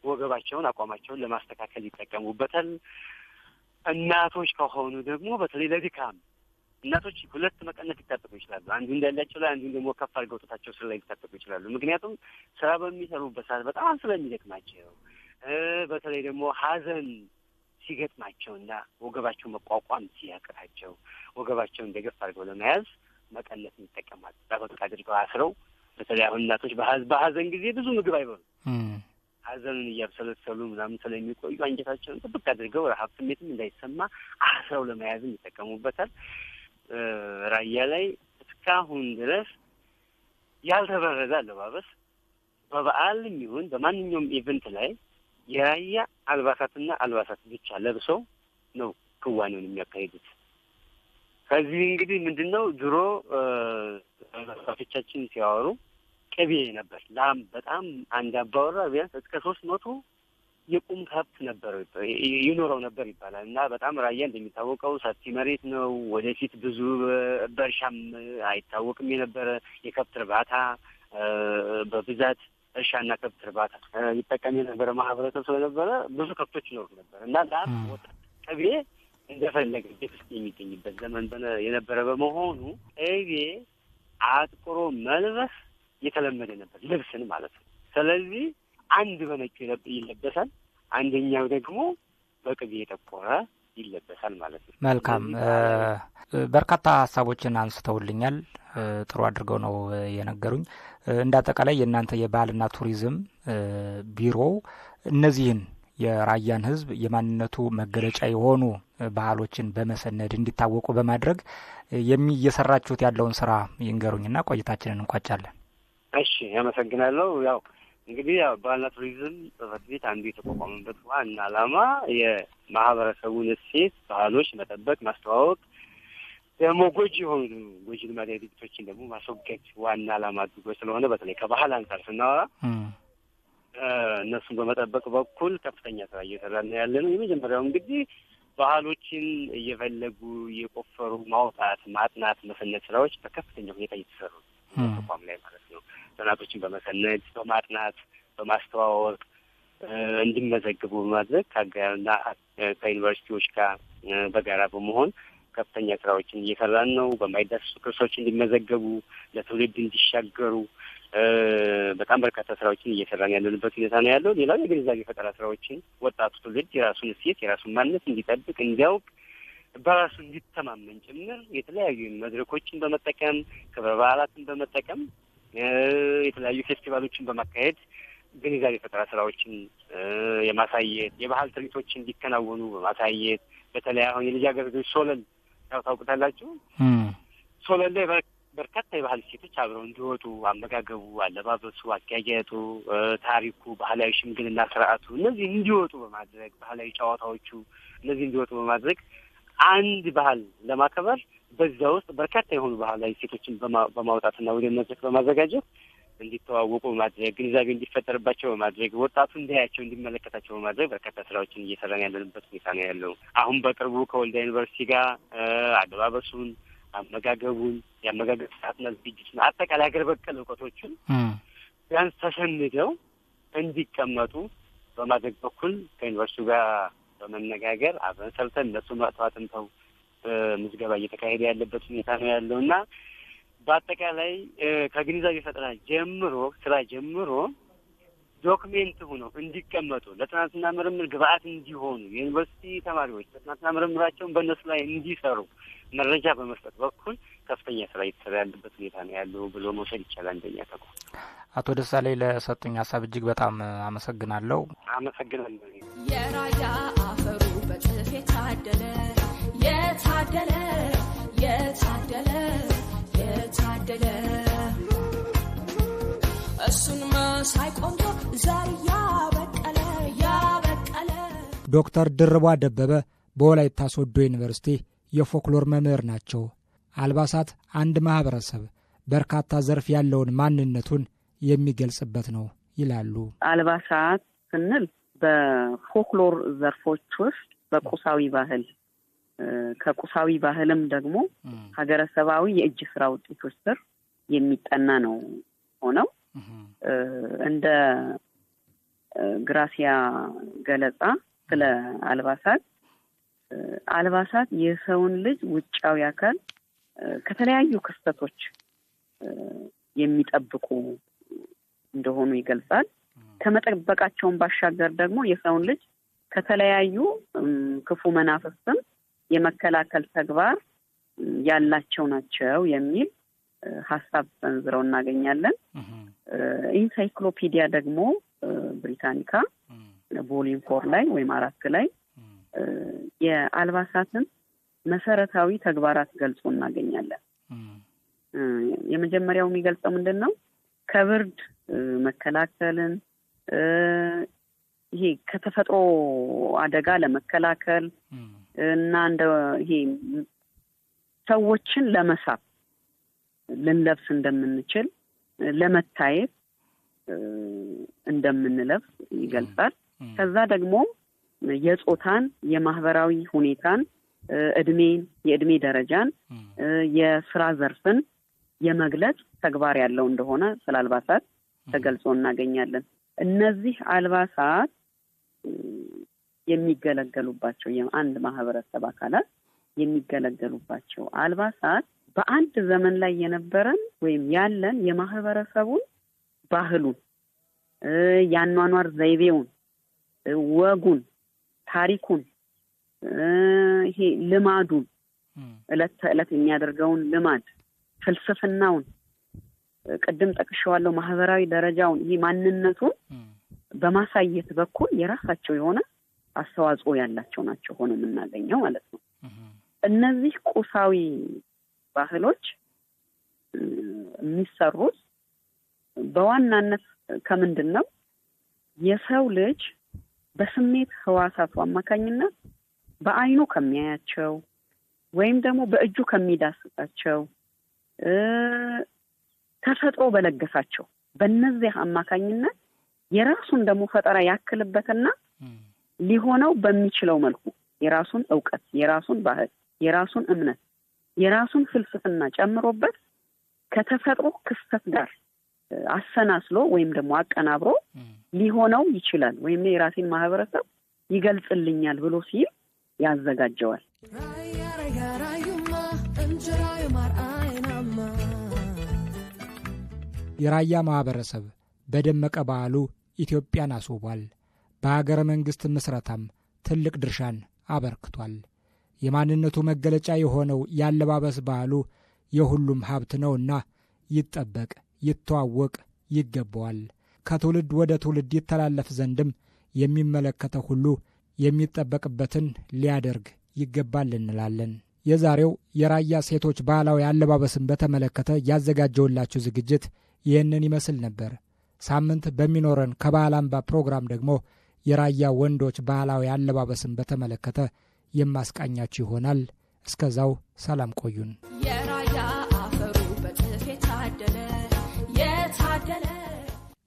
ወገባቸውን አቋማቸውን ለማስተካከል ይጠቀሙበታል። እናቶች ከሆኑ ደግሞ በተለይ ለድካም እናቶች ሁለት መቀነት ሊታጠቁ ይችላሉ። አንዱ እንዳላቸው ላይ አንዱን ደግሞ ከፍ አድርገው ጡታቸው ስር ላይ ሊታጠቁ ይችላሉ። ምክንያቱም ስራ በሚሰሩበት ሰዓት በጣም ስለሚደክማቸው፣ በተለይ ደግሞ ሐዘን ሲገጥማቸውና ወገባቸው መቋቋም ሲያቅታቸው ወገባቸውን እንደገፍ አድርገው ለመያዝ መቀነትን ይጠቀማሉ። ጣበቅ አድርገው አስረው በተለይ አሁን እናቶች በሐዘን ጊዜ ብዙ ምግብ አይበሉም። ሐዘንን እያብሰለሰሉ ምናምን ስለሚቆዩ አንጀታቸውን ጥብቅ አድርገው ረሀብ ስሜትም እንዳይሰማ አስረው ለመያዝም ይጠቀሙበታል። ራያ ላይ እስካሁን ድረስ ያልተበረዘ አለባበስ በበዓልም ይሁን በማንኛውም ኢቨንት ላይ የራያ አልባሳት ብቻ ለብሰው ነው ክዋኔውን የሚያካሂዱት። ከዚህ እንግዲህ ምንድነው ድሮ አባቶቻችን ሲያወሩ ቅቤ ነበር፣ ላም በጣም አንድ አባወራ ቢያንስ እስከ 300 የቁም ከብት ነበር ይኖረው ነበር ይባላል። እና በጣም ራያ እንደሚታወቀው ሰፊ መሬት ነው። ወደፊት ብዙ በእርሻም አይታወቅም የነበረ የከብት እርባታ በብዛት እርሻና ከብት እርባታ ይጠቀም የነበረ ማህበረሰብ ስለነበረ ብዙ ከብቶች ይኖሩ ነበር እና ላም ቅቤ እንደፈለገ ቤት ውስጥ የሚገኝበት ዘመን የነበረ በመሆኑ ቅቤ አጥቁሮ መልበስ የተለመደ ነበር፣ ልብስን ማለት ነው። ስለዚህ አንድ በነጩ ይለበሳል፣ አንደኛው ደግሞ በቅቤ የጠቆረ ይለበሳል ማለት ነው። መልካም፣ በርካታ ሀሳቦችን አንስተውልኛል። ጥሩ አድርገው ነው የነገሩኝ። እንደ አጠቃላይ የእናንተ የባህልና ቱሪዝም ቢሮው እነዚህን የራያን ሕዝብ የማንነቱ መገለጫ የሆኑ ባህሎችን በመሰነድ እንዲታወቁ በማድረግ እየሰራችሁት ያለውን ስራ ይንገሩኝና ቆይታችንን እንቋጫለን። እሺ፣ አመሰግናለሁ። ያው እንግዲህ ባህልና ቱሪዝም ጽሕፈት ቤት አንዱ የተቋቋመበት ዋና ዓላማ የማህበረሰቡን እሴት ባህሎች መጠበቅ፣ ማስተዋወቅ፣ ደግሞ ጎጂ ልማዳዊ ድርጊቶችን ደግሞ ማስወገድ ዋና ዓላማ አድርጎ ስለሆነ በተለይ ከባህል አንጻር ስናወራ እነሱን በመጠበቅ በኩል ከፍተኛ ስራ እየሰራን ያለ ነው። የመጀመሪያው እንግዲህ ባህሎችን እየፈለጉ እየቆፈሩ ማውጣት፣ ማጥናት፣ መሰነድ ስራዎች በከፍተኛ ሁኔታ እየተሰሩ ተቋም ላይ ማለት ነው። ጥናቶችን በመሰነድ በማጥናት በማስተዋወቅ እንዲመዘግቡ በማድረግ ከአጋርና ከዩኒቨርሲቲዎች ጋር በጋራ በመሆን ከፍተኛ ስራዎችን እየሰራን ነው። በማይዳሰሱ ቅርሶች እንዲመዘገቡ ለትውልድ እንዲሻገሩ በጣም በርካታ ስራዎችን እየሰራን ያለንበት ሁኔታ ነው ያለው። ሌላው የግንዛቤ ፈጠራ ስራዎችን ወጣቱ ትውልድ የራሱን እሴት የራሱን ማንነት እንዲጠብቅ እንዲያውቅ በራሱ እንዲተማመን ጭምር የተለያዩ መድረኮችን በመጠቀም ክብረ በዓላትን በመጠቀም የተለያዩ ፌስቲቫሎችን በማካሄድ ግንዛቤ ፈጠራ ስራዎችን የማሳየት የባህል ትርኢቶች እንዲከናወኑ በማሳየት በተለይ አሁን የልጃገረዶች ሶለል ያው ታውቁታላችሁ። ሶለል ላይ በርካታ የባህል እሴቶች አብረው እንዲወጡ አመጋገቡ፣ አለባበሱ፣ አጋያየጡ፣ ታሪኩ፣ ባህላዊ ሽምግልና ስርዓቱ እነዚህ እንዲወጡ በማድረግ ባህላዊ ጨዋታዎቹ እነዚህ እንዲወጡ በማድረግ አንድ ባህል ለማከበር በዛ ውስጥ በርካታ የሆኑ ባህላዊ እሴቶችን በማውጣትና ወደ መድረክ በማዘጋጀት እንዲተዋወቁ በማድረግ ግንዛቤ እንዲፈጠርባቸው በማድረግ ወጣቱ እንዲያያቸው እንዲመለከታቸው በማድረግ በርካታ ስራዎችን እየሰራን ያለንበት ሁኔታ ነው ያለው። አሁን በቅርቡ ከወልዲያ ዩኒቨርሲቲ ጋር አለባበሱን፣ አመጋገቡን፣ የአመጋገብ ስርዓትና ዝግጅቱን አጠቃላይ ሀገር በቀል እውቀቶችን ቢያንስ ተሰንደው እንዲቀመጡ በማድረግ በኩል ከዩኒቨርሲቲው ጋር በመነጋገር አብረን ሰርተን እነሱ አጥንተው ምዝገባ እየተካሄደ ያለበት ሁኔታ ነው ያለው እና በአጠቃላይ ከግንዛቤ ፈጠራ ጀምሮ ስራ ጀምሮ ዶክሜንት ሆኖ እንዲቀመጡ ለጥናትና ምርምር ግብአት እንዲሆኑ የዩኒቨርሲቲ ተማሪዎች ለጥናትና ምርምራቸውን በእነሱ ላይ እንዲሰሩ መረጃ በመስጠት በኩል ከፍተኛ ስራ እየተሰራ ያለበት ሁኔታ ነው ያለው ብሎ መውሰድ ይቻላል። እንደኛ ተቋም። አቶ ደሳለኝ ለሰጡኝ ሀሳብ እጅግ በጣም አመሰግናለሁ። አመሰግናለሁ። የራያ አፈሩ በጥፍ የታደለ የታደለ የታደለ የታደለ እሱን መሳይ ቆንጆ ዘር ያበቀለ ያበቀለ። ዶክተር ድርቧ ደበበ በወላይታ ሶዶ ዩኒቨርሲቲ የፎክሎር መምህር ናቸው። አልባሳት አንድ ማህበረሰብ በርካታ ዘርፍ ያለውን ማንነቱን የሚገልጽበት ነው ይላሉ። አልባሳት ስንል በፎክሎር ዘርፎች ውስጥ በቁሳዊ ባህል ከቁሳዊ ባህልም ደግሞ ሀገረሰባዊ የእጅ ስራ ውጤቶች ስር የሚጠና ነው ሆነው እንደ ግራሲያ ገለጻ ስለ አልባሳት የሰውን ልጅ ውጫዊ አካል ከተለያዩ ክስተቶች የሚጠብቁ እንደሆኑ ይገልጻል። ከመጠበቃቸውን ባሻገር ደግሞ የሰውን ልጅ ከተለያዩ ክፉ መናፍስትም የመከላከል ተግባር ያላቸው ናቸው የሚል ሀሳብ ሰንዝረው እናገኛለን። ኢንሳይክሎፒዲያ ደግሞ ብሪታኒካ ቮሊዩም 4 ላይ ወይም 4 ላይ የአልባሳትን መሰረታዊ ተግባራት ገልጾ እናገኛለን። የመጀመሪያው የሚገልጸው ምንድነው? ከብርድ መከላከልን ይሄ ከተፈጥሮ አደጋ ለመከላከል እና እንደ ይሄ ሰዎችን ለመሳብ ልንለብስ እንደምንችል ለመታየት እንደምንለብስ ይገልጻል። ከዛ ደግሞ የጾታን የማህበራዊ ሁኔታን የእድሜ ደረጃን የስራ ዘርፍን የመግለጽ ተግባር ያለው እንደሆነ ስለ አልባሳት ተገልጾ እናገኛለን። እነዚህ አልባሳት የሚገለገሉባቸው የአንድ ማህበረሰብ አካላት የሚገለገሉባቸው አልባሳት በአንድ ዘመን ላይ የነበረን ወይም ያለን የማህበረሰቡን ባህሉን ያኗኗር ዘይቤውን ወጉን ታሪኩን ይሄ ልማዱን እለት ተእለት የሚያደርገውን ልማድ ፍልስፍናውን ቅድም ጠቅሼዋለሁ ማህበራዊ ደረጃውን ይሄ ማንነቱን በማሳየት በኩል የራሳቸው የሆነ አስተዋጽኦ ያላቸው ናቸው ሆኖ የምናገኘው ማለት ነው። እነዚህ ቁሳዊ ባህሎች የሚሰሩት በዋናነት ከምንድነው? የሰው ልጅ በስሜት ህዋሳቱ አማካኝነት በአይኑ ከሚያያቸው ወይም ደግሞ በእጁ ከሚዳስሳቸው ተፈጥሮ በለገሳቸው በእነዚህ አማካኝነት የራሱን ደግሞ ፈጠራ ያክልበትና ሊሆነው በሚችለው መልኩ የራሱን ዕውቀት፣ የራሱን ባህል፣ የራሱን እምነት፣ የራሱን ፍልስፍና ጨምሮበት ከተፈጥሮ ክስተት ጋር አሰናስሎ ወይም ደግሞ አቀናብሮ ሊሆነው ይችላል ወይም የራሴን ማህበረሰብ ይገልጽልኛል ብሎ ሲል ያዘጋጀዋል። የራያ ማህበረሰብ በደመቀ ባህሉ ኢትዮጵያን አስውቧል። በሀገረ መንግስት ምስረታም ትልቅ ድርሻን አበርክቷል። የማንነቱ መገለጫ የሆነው ያለባበስ ባህሉ የሁሉም ሀብት ነውና ይጠበቅ፣ ይተዋወቅ ይገባዋል። ከትውልድ ወደ ትውልድ ይተላለፍ ዘንድም የሚመለከተው ሁሉ የሚጠበቅበትን ሊያደርግ ይገባል እንላለን። የዛሬው የራያ ሴቶች ባህላዊ አለባበስን በተመለከተ ያዘጋጀውላችሁ ዝግጅት ይህንን ይመስል ነበር። ሳምንት በሚኖረን ከባህል አምባ ፕሮግራም ደግሞ የራያ ወንዶች ባህላዊ አለባበስን በተመለከተ የማስቃኛችሁ ይሆናል። እስከዛው ሰላም ቆዩን። የራያ አፈሩ በጥፍ የታደለ የታደለ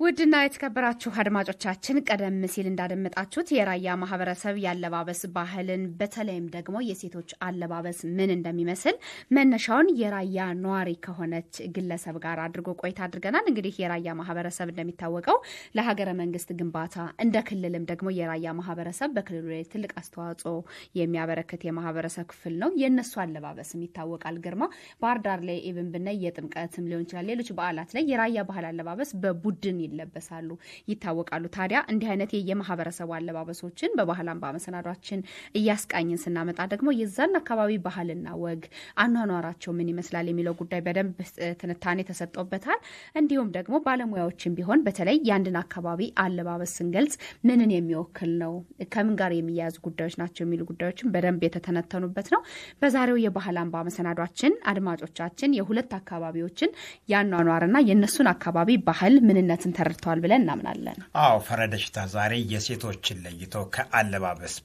ውድና የተከበራችሁ አድማጮቻችን ቀደም ሲል እንዳደመጣችሁት የራያ ማህበረሰብ ያለባበስ ባህልን በተለይም ደግሞ የሴቶች አለባበስ ምን እንደሚመስል መነሻውን የራያ ነዋሪ ከሆነች ግለሰብ ጋር አድርጎ ቆይታ አድርገናል። እንግዲህ የራያ ማህበረሰብ እንደሚታወቀው ለሀገረ መንግስት ግንባታ እንደ ክልልም ደግሞ የራያ ማህበረሰብ በክልሉ ላይ ትልቅ አስተዋጽኦ የሚያበረክት የማህበረሰብ ክፍል ነው። የነሱ አለባበስም ይታወቃል። ግርማ ባህር ዳር ላይ ኢቭን ብናይ የጥምቀትም ሊሆን ይችላል ሌሎች በዓላት ላይ የራያ ባህል አለባበስ በቡድን ይለበሳሉ ይታወቃሉ። ታዲያ እንዲህ አይነት የማህበረሰቡ አለባበሶችን በባህል አምባ መሰናዷችን እያስቃኝን ስናመጣ ደግሞ የዛን አካባቢ ባህልና ወግ አኗኗራቸው ምን ይመስላል የሚለው ጉዳይ በደንብ ትንታኔ ተሰጥቶበታል። እንዲሁም ደግሞ ባለሙያዎችን ቢሆን በተለይ የአንድን አካባቢ አለባበስ ስንገልጽ ምንን የሚወክል ነው ከምን ጋር የሚያያዙ ጉዳዮች ናቸው የሚሉ ጉዳዮችን በደንብ የተተነተኑበት ነው። በዛሬው የባህል አምባ መሰናዷችን አድማጮቻችን የሁለት አካባቢዎችን ያኗኗርና የነሱን አካባቢ ባህል ምንነትን ተርቷል ብለን እናምናለን። አዎ ፈረደሽታ ዛሬ የሴቶችን ለይቶ ከአለባበስ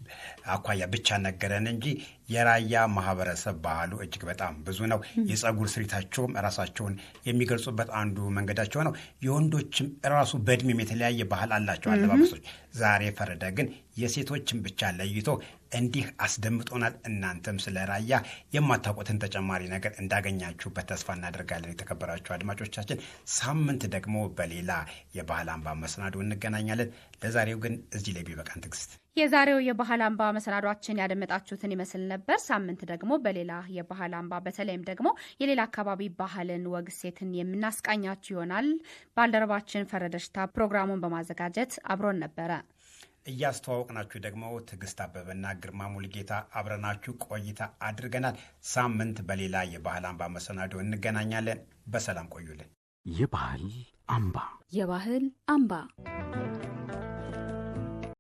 አኳያ ብቻ ነገረን እንጂ የራያ ማህበረሰብ ባህሉ እጅግ በጣም ብዙ ነው። የጸጉር ስሪታቸውም ራሳቸውን የሚገልጹበት አንዱ መንገዳቸው ነው። የወንዶችም ራሱ በእድሜም የተለያየ ባህል አላቸው አለባበሶች። ዛሬ ፈረደ ግን የሴቶችን ብቻ ለይቶ እንዲህ አስደምጦናል። እናንተም ስለ ራያ የማታውቁትን ተጨማሪ ነገር እንዳገኛችሁበት ተስፋ እናደርጋለን። የተከበራችሁ አድማጮቻችን ሳምንት ደግሞ በሌላ የባህል አምባ መሰናዶ እንገናኛለን። ለዛሬው ግን እዚህ ላይ ቢበቃን ትግስት። የዛሬው የባህል አምባ መሰናዷችን ያደመጣችሁትን ይመስል ነበር። ሳምንት ደግሞ በሌላ የባህል አምባ በተለይም ደግሞ የሌላ አካባቢ ባህልን ወግ ሴትን የምናስቃኛችሁ ይሆናል። ባልደረባችን ፈረደሽታ ፕሮግራሙን በማዘጋጀት አብሮን ነበረ። እያስተዋወቅናችሁ ደግሞ ትዕግስት አበበና ግርማ ሙልጌታ አብረናችሁ ቆይታ አድርገናል። ሳምንት በሌላ የባህል አምባ መሰናዶ እንገናኛለን። በሰላም ቆዩልን። የባህል አምባ የባህል አምባ